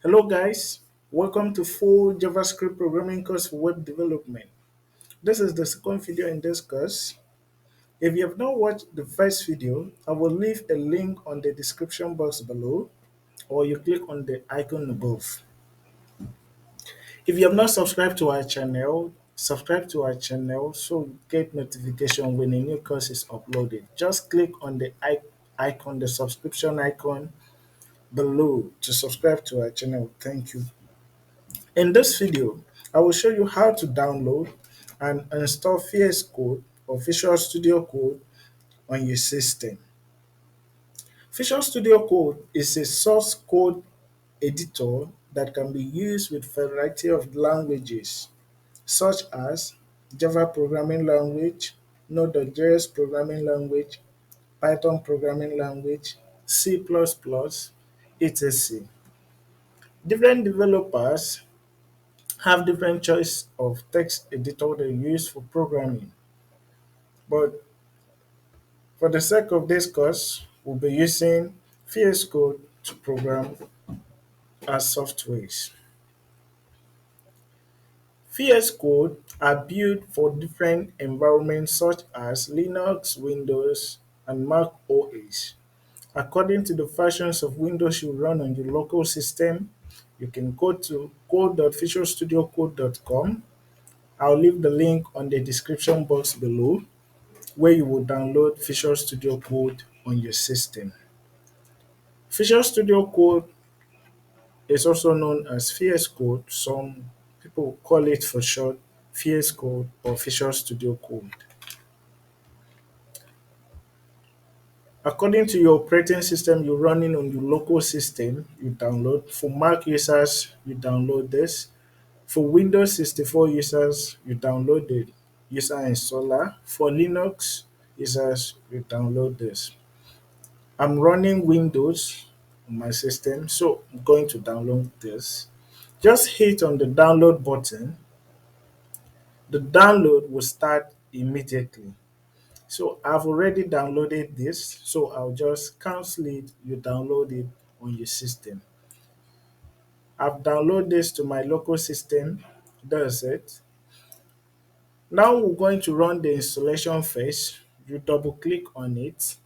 Hello guys, welcome to full JavaScript programming course for web development. This is the second video in this course. If you have not watched the first video, I will leave a link on the description box below or you click on the icon above. If you have not subscribed to our channel, subscribe to our channel so you get notification when a new course is uploaded. Just click on the icon, the subscription icon below to subscribe to our channel. Thank you. In this video, I will show you how to download and install VS Code or Visual Studio Code on your system. Visual Studio Code is a source code editor that can be used with a variety of languages such as Java programming language, Node.js programming language, Python programming language, C++, etc. Different developers have different choice of text editor they use for programming. But for the sake of this course, we'll be using VS Code to program our softwares. VS Code are built for different environments such as Linux, Windows, and Mac OS. According to the versions of Windows you run on your local system, you can go to code.visualstudiocode.com. I'll leave the link on the description box below where you will download Visual Studio Code on your system. Visual Studio Code is also known as VS Code. Some people call it for short VS Code or Visual Studio Code. According to your operating system you're running on your local system, you download. For Mac users, you download this. For Windows 64 users, you download the user installer. For Linux users, you download this. I'm running Windows on my system, so I'm going to download this. Just hit on the download button. The download will start immediately. So I've already downloaded this, so I'll just cancel it. You download it on your system. I've downloaded this to my local system. That's it. Now we're going to run the installation phase. You double click on it.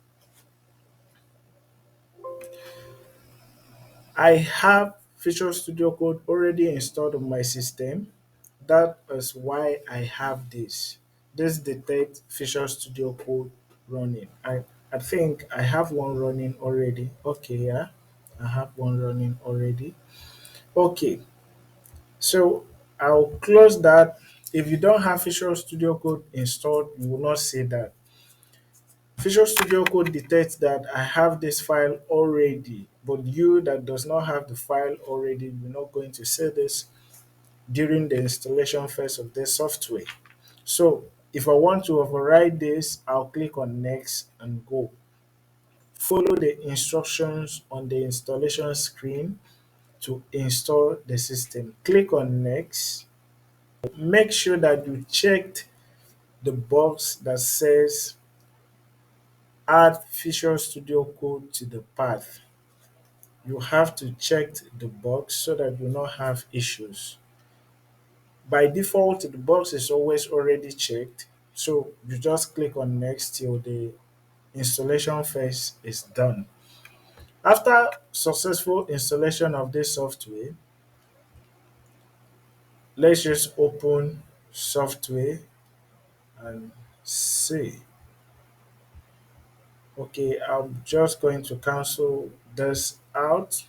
I have Visual Studio Code already installed on my system. That is why I have this. This detects Visual Studio Code running. I think I have one running already. Okay, yeah, I have one running already. Okay, so I'll close that. If you don't have Visual Studio Code installed, you will not see that. Visual Studio Code detects that I have this file already, but you that does not have the file already, you're not going to see this during the installation phase of the software. So if I want to override this, I'll click on next and go. Follow the instructions on the installation screen to install the system. Click on next. Make sure that you checked the box that says add Visual Studio Code to the path. You have to check the box so that you will not have issues. By default, the box is always already checked, so you just click on next till the installation phase is done. After successful installation of this software, let's just open software and see. Okay, I'm just going to cancel this out.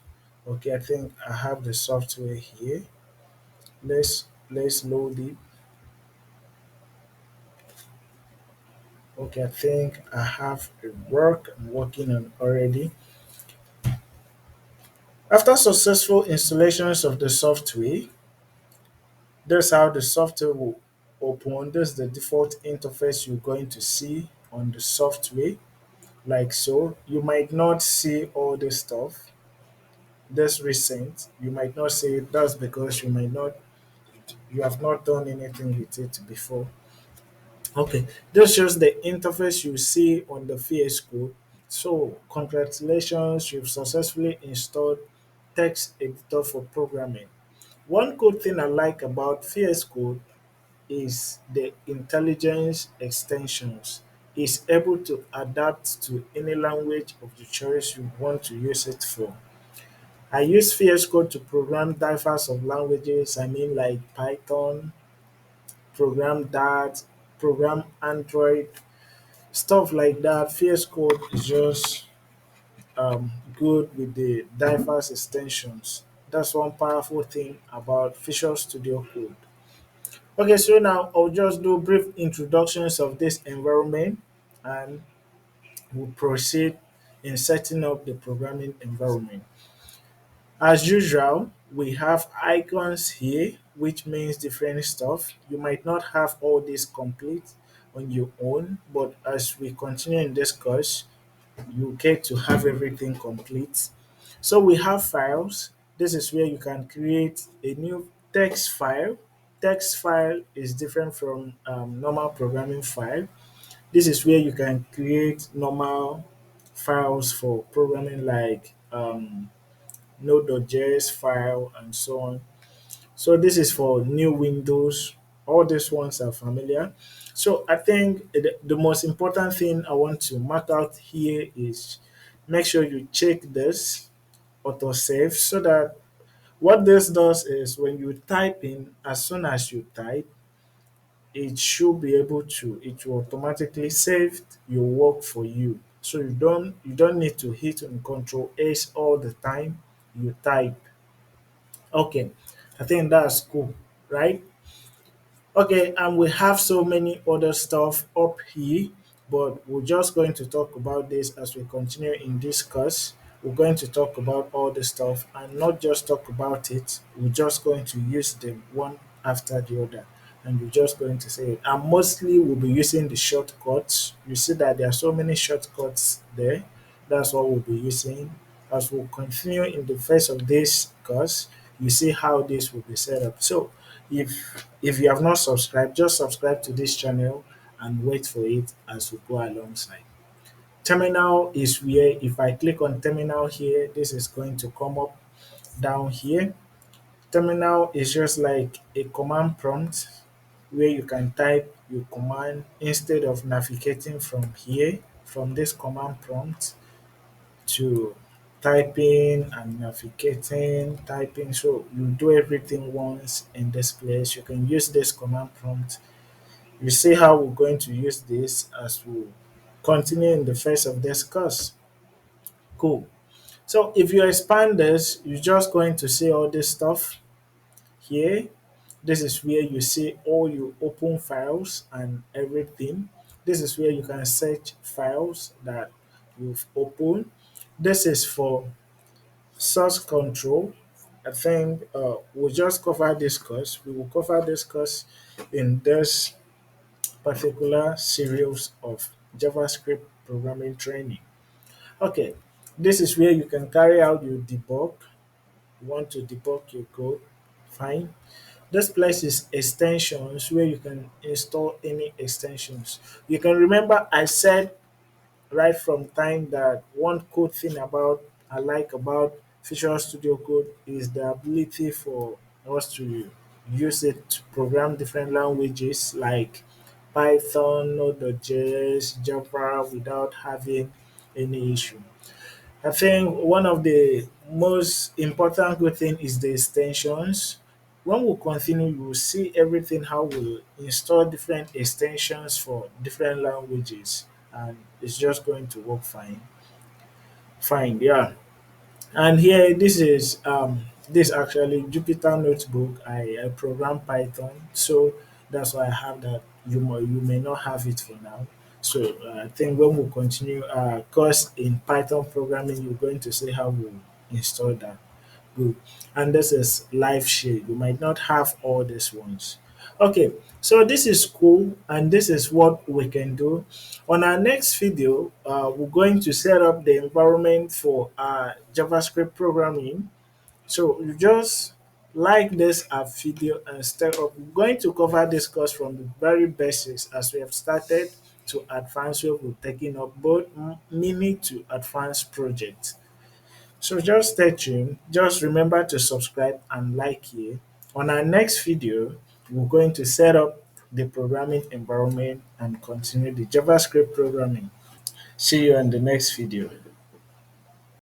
Okay, I think I have the software here. Let's load it. Okay, I think I have a work I'm working on already. After successful installations of the software, that's how the software will open. This is the default interface you're going to see on the software, like so. You might not see all this stuff. This recent, you might not see it. That's because you have not done anything with it before. Okay, this shows the interface you see on the VS Code. So congratulations, you've successfully installed text editor for programming. One good thing I like about VS Code is the intelligence extensions. It's able to adapt to any language of the choice you want to use it for. I use VS Code to program diverse of languages. I mean, like Python, program Dart, program Android, stuff like that. VS Code is just good with the diverse extensions. That's one powerful thing about Visual Studio Code. Okay, so now I'll just do brief introductions of this environment and we'll proceed in setting up the programming environment. As usual, we have icons here, which means different stuff. You might not have all this complete on your own, but as we continue in this course, you get to have everything complete. So we have files. This is where you can create a new text file. Text file is different from normal programming file. This is where you can create normal files for programming like node.js file and so on. So this is for new windows. All these ones are familiar. So I think the most important thing I want to mark out here is make sure you check this autosave so that what this does is when you type in, as soon as you type, it should be able to, it will automatically save your work for you. So you don't need to hit on Control S all the time you type. Okay, I think that's cool, right? Okay, and we have so many other stuff up here, but we're just going to talk about this as we continue in this course. We're going to talk about all the stuff and not just talk about it. We're just going to use them one after the other, and we're just going to say it. And mostly we'll be using the shortcuts. You see that there are so many shortcuts there. That's what we'll be using. As we'll continue in the first of this course, you see how this will be set up. So if you have not subscribed, just subscribe to this channel and wait for it as we go alongside. Terminal is where if I click on terminal here, this is going to come up down here. Terminal is just like a command prompt where you can type your command instead of navigating from here, from this command prompt to typing and navigating, typing. So you do everything once in this place. You can use this command prompt. You see how we're going to use this as we continue in the first of this course. Cool. So if you expand this, you're just going to see all this stuff here. This is where you see all your open files and everything. This is where you can search files that you've opened. This is for source control. I think we'll just cover this course. We will cover this course in this particular series of JavaScript programming training. Okay, this is where you can carry out your debug. You want to debug your code, fine. This place is extensions where you can install any extensions. You can remember I said right from time that one cool thing about I like about Visual Studio Code is the ability for us to use it to program different languages like Python, Node.js, Java without having any issue. I think one of the most important good thing is the extensions. When we continue, you will see everything how we install different extensions for different languages, and it's just going to work fine. Fine, yeah. And here, this actually Jupyter notebook. I program Python, so that's why I have that. You may not have it for now. So I think when we continue our course in Python programming, you're going to see how we install that. Good. And this is live share. You might not have all these ones. Okay, so this is cool, and this is what we can do. On our next video, we're going to set up the environment for JavaScript programming. So you just like this video and step up. We're going to cover this course from the very basics as we have started to advanced where we're taking up both mini to advanced projects. So just stay tuned. Just remember to subscribe and like here. On our next video, we're going to set up the programming environment and continue the JavaScript programming. See you in the next video.